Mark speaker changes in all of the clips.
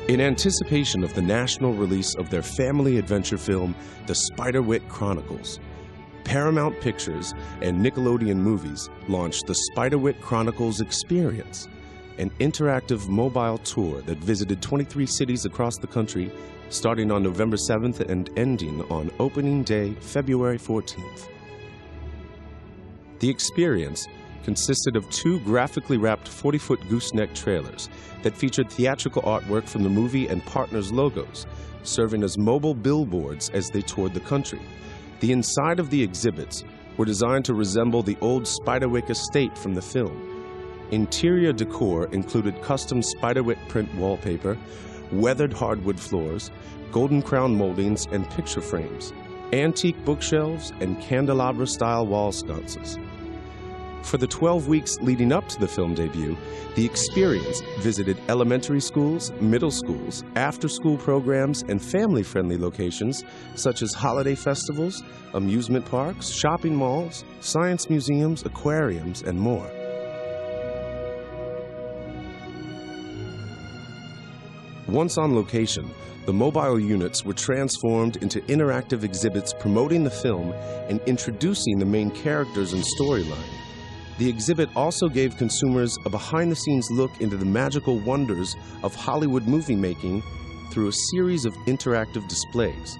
Speaker 1: In anticipation of the national release of their family adventure film, The Spiderwick Chronicles, Paramount Pictures and Nickelodeon Movies launched the Spiderwick Chronicles Experience, an interactive mobile tour that visited 23 cities across the country, starting on November 7th and ending on opening day, February 14th. The experience consisted of 2 graphically wrapped 40-foot gooseneck trailers that featured theatrical artwork from the movie and partners' logos, serving as mobile billboards as they toured the country. The inside of the exhibits were designed to resemble the old Spiderwick estate from the film. Interior decor included custom Spiderwick print wallpaper, weathered hardwood floors, golden crown moldings and picture frames, antique bookshelves, and candelabra-style wall sconces. For the 12 weeks leading up to the film debut, the experience visited elementary schools, middle schools, after-school programs, and family-friendly locations such as holiday festivals, amusement parks, shopping malls, science museums, aquariums, and more. Once on location, the mobile units were transformed into interactive exhibits promoting the film and introducing the main characters and storyline. The exhibit also gave consumers a behind-the-scenes look into the magical wonders of Hollywood movie making through a series of interactive displays.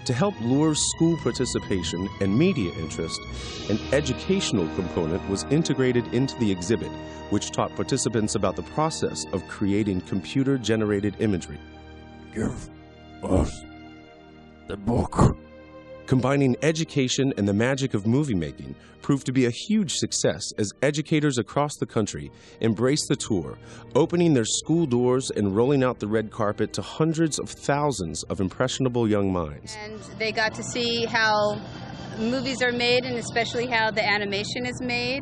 Speaker 1: To help lure school participation and media interest, an educational component was integrated into the exhibit, which taught participants about the process of creating computer-generated imagery.
Speaker 2: Give us the book.
Speaker 1: Combining education and the magic of movie making proved to be a huge success as educators across the country embraced the tour, opening their school doors and rolling out the red carpet to hundreds of thousands of impressionable young minds.
Speaker 3: And they got to see how movies are made and especially how the animation is made.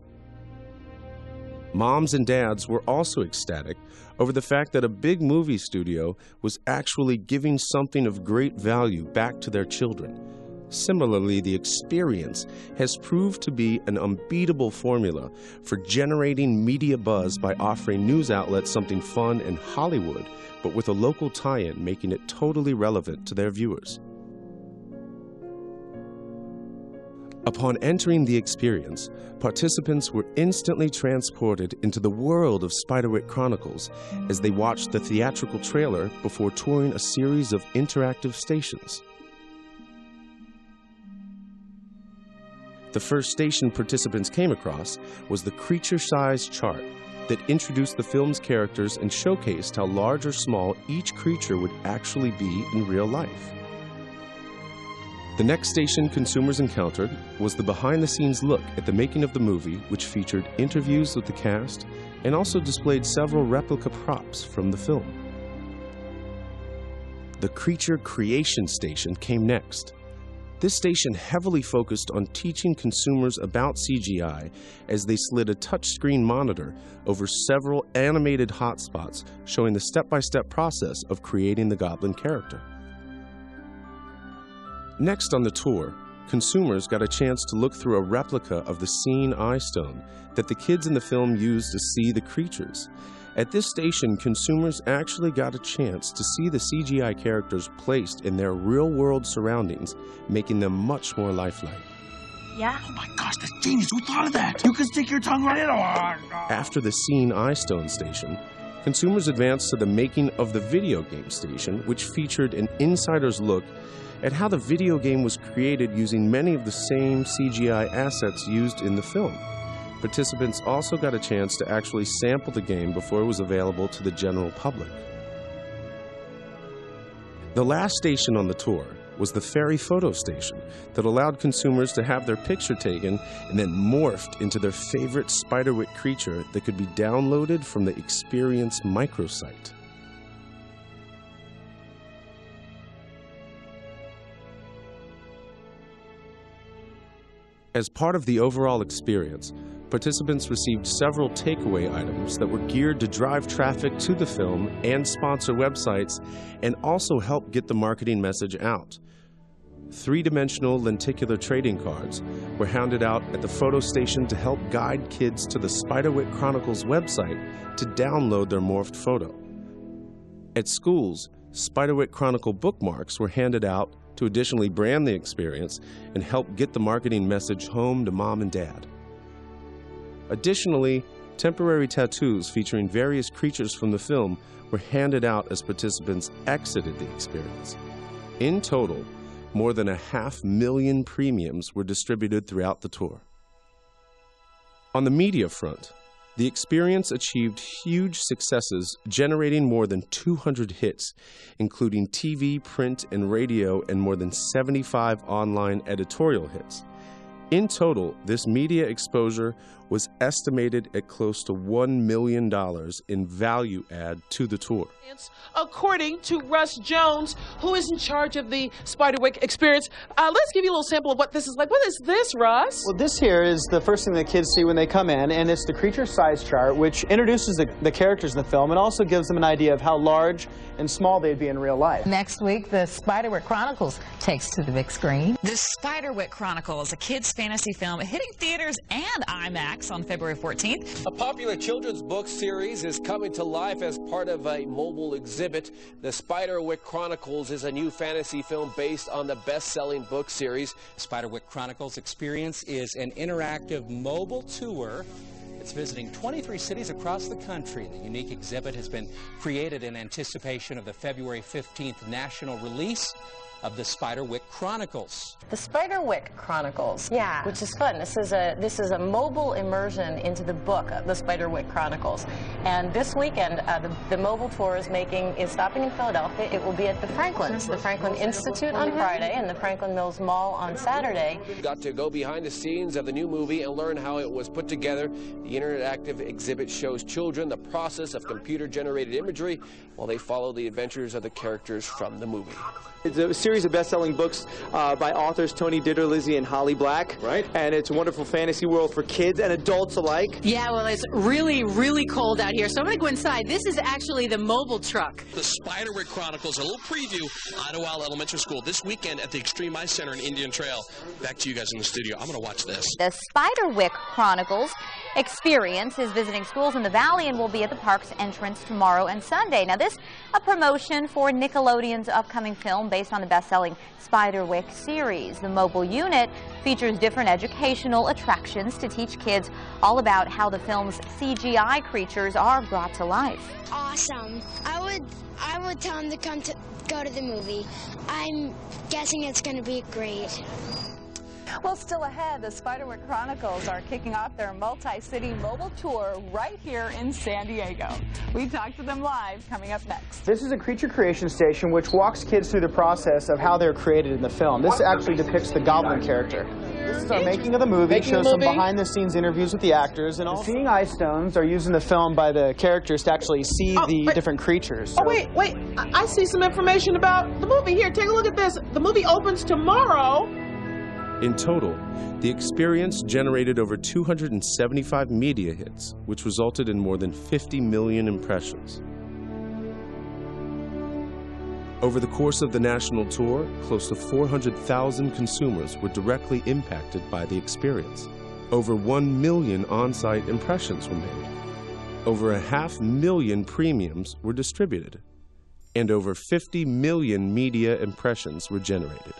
Speaker 1: Moms and dads were also ecstatic over the fact that a big movie studio was actually giving something of great value back to their children. Similarly, the experience has proved to be an unbeatable formula for generating media buzz by offering news outlets something fun and Hollywood, but with a local tie-in, making it totally relevant to their viewers. Upon entering the experience, participants were instantly transported into the world of Spiderwick Chronicles as they watched the theatrical trailer before touring a series of interactive stations. The first station participants came across was the creature-sized chart that introduced the film's characters and showcased how large or small each creature would actually be in real life. The next station consumers encountered was the behind-the-scenes look at the making of the movie, which featured interviews with the cast and also displayed several replica props from the film. The Creature Creation Station came next. This station heavily focused on teaching consumers about CGI as they slid a touchscreen monitor over several animated hotspots showing the step-by-step process of creating the goblin character. Next on the tour, consumers got a chance to look through a replica of the Seeing Eye Stone that the kids in the film used to see the creatures. At this station, consumers actually got a chance to see the CGI characters placed in their real-world surroundings, making them much more lifelike.
Speaker 4: Yeah?
Speaker 2: Oh my gosh, that's genius. Who thought of that? You can stick your tongue right in.
Speaker 1: After the Seeing Eye Stone station, consumers advanced to the Making of the Video Game station, which featured an insider's look at how the video game was created using many of the same CGI assets used in the film. Participants also got a chance to actually sample the game before it was available to the general public. The last station on the tour was the Fairy Photo Station that allowed consumers to have their picture taken and then morphed into their favorite Spiderwick creature that could be downloaded from the Experience microsite. As part of the overall experience, participants received several takeaway items that were geared to drive traffic to the film and sponsor websites and also help get the marketing message out. Three-dimensional lenticular trading cards were handed out at the photo station to help guide kids to the Spiderwick Chronicles website to download their morphed photo. At schools, Spiderwick Chronicle bookmarks were handed out to additionally brand the experience and help get the marketing message home to mom and dad. Additionally, temporary tattoos featuring various creatures from the film were handed out as participants exited the experience. In total, more than 500,000 premiums were distributed throughout the tour. On the media front, the experience achieved huge successes, generating more than 200 hits, including TV, print, and radio, and more than 75 online editorial hits. In total, this media exposure was estimated at close to $1 million in value add to the tour.
Speaker 4: According to Russ Jones, who is in charge of the Spiderwick experience, let's give you a little sample of what this is like. What is this, Russ?
Speaker 5: Well, this here is the first thing that kids see when they come in, and it's the creature size chart, which introduces the characters in the film and also gives them an idea of how large and small they'd be in real life.
Speaker 6: Next week, the Spiderwick Chronicles takes to the big screen.
Speaker 7: The Spiderwick Chronicles, a kids' fantasy film hitting theaters and IMAX on February 14th.
Speaker 8: A popular children's book series is coming to life as part of a mobile exhibit. The Spiderwick Chronicles is a new fantasy film based on the best-selling book series.
Speaker 9: Spiderwick Chronicles experience is an interactive mobile tour. It's visiting 23 cities across the country. The unique exhibit has been created in anticipation of the February 15th national release of the Spiderwick Chronicles.
Speaker 6: The Spiderwick Chronicles,
Speaker 10: yeah,
Speaker 6: which is fun. This is a mobile immersion into the book, The Spiderwick Chronicles. And this weekend, the mobile tour is stopping in Philadelphia. It will be at the Franklin Institute on Friday and the Franklin Mills Mall on Saturday.
Speaker 8: Got to go behind the scenes of the new movie and learn how it was put together. The interactive exhibit shows children the process of computer-generated imagery while they follow the adventures of the characters from the movie.
Speaker 5: It's a series of best-selling books by authors Tony Ditterlizzi and Holly Black.
Speaker 8: Right.
Speaker 5: And it's a wonderful fantasy world for kids and adults alike.
Speaker 10: Yeah, well, it's really, really cold out here, so I'm going to go inside. This is actually the mobile truck.
Speaker 11: The Spiderwick Chronicles, a little preview, Idlewild Elementary School this weekend at the Extreme Ice Center in Indian Trail. Back to you guys in the studio. I'm going to watch this.
Speaker 12: The Spiderwick Chronicles experience is visiting schools in the Valley and will be at the park's entrance tomorrow and Sunday. Now, this a promotion for Nickelodeon's upcoming film based on the best-selling Spiderwick series. The mobile unit features different educational attractions to teach kids all about how the film's CGI creatures are brought to life.
Speaker 13: Awesome. I would tell them to go to the movie. I'm guessing it's going to be great.
Speaker 14: Well, still ahead, the Spiderwick Chronicles are kicking off their multi-city mobile tour right here in San Diego. We talked to them live coming up next.
Speaker 5: This is a creature creation station which walks kids through the process of how they're created in the film. This actually depicts the goblin character. This is our making of the movie. Shows some behind-the-scenes interviews with the actors, and all seeing eye stones are used in the film by the characters to actually see the different creatures.
Speaker 4: So. Oh, wait, I see some information about the movie. Here, take a look at this. The movie opens tomorrow.
Speaker 1: In total, the experience generated over 275 media hits, which resulted in more than 50 million impressions. Over the course of the national tour, close to 400,000 consumers were directly impacted by the experience. Over 1 million on-site impressions were made. Over 500,000 premiums were distributed. And over 50 million media impressions were generated.